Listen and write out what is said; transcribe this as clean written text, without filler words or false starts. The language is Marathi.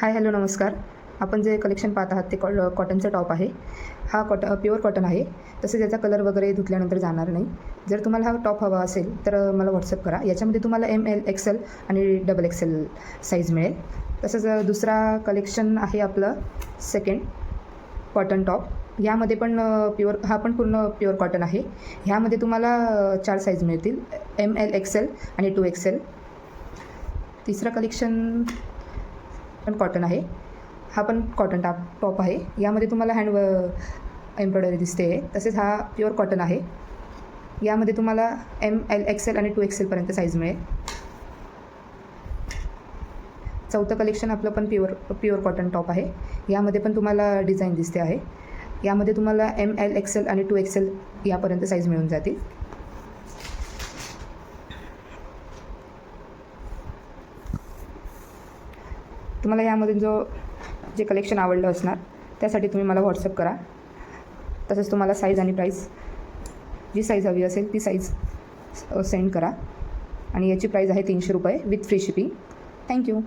हाय हॅलो नमस्कार. आपण जे कलेक्शन पाहत आहात ते कॉटनचा टॉप आहे. हा प्युअर कॉटन आहे. तसेच याचा कलर वगैरे धुतल्यानंतर जाणार नाही. जर तुम्हाला हा टॉप हवा असेल तर मला व्हॉट्सअप करा. याच्यामध्ये तुम्हाला ML XL आणि XXL साईज मिळेल. तसंच दुसरा कलेक्शन आहे आपलं सेकंड कॉटन टॉप. यामध्ये पण हा पण पूर्ण प्युअर कॉटन आहे. ह्यामध्ये तुम्हाला 4 साईज मिळतील, ML XL आणि 2XL. तिसरा कलेक्शन पण कॉटन आहे. हा पण कॉटन टॉप आहे. यामध्ये तुम्हाला एम्ब्रॉयडरी दिसते आहे. तसेच हा प्युअर कॉटन आहे. यामध्ये तुम्हाला ML XL आणि 2XL साईज मिळेल. चौथं कलेक्शन आपलं पण प्युअर कॉटन टॉप आहे. यामध्ये पण तुम्हाला डिझाईन दिसते आहे. यामध्ये तुम्हाला ML XL आणि 2XL यापर्यंत साईज मिळून जातील. तुम्हाला यामधून जे कलेक्शन आवडलं असणार त्यासाठी तुम्ही मला व्हॉट्सअप करा. तसंच तुम्हाला साईज आणि प्राईस, जी साईज हवी असेल ती साईज सेंड करा. आणि याची प्राईस आहे ₹300 विथ फ्री शिपिंग. थँक्यू.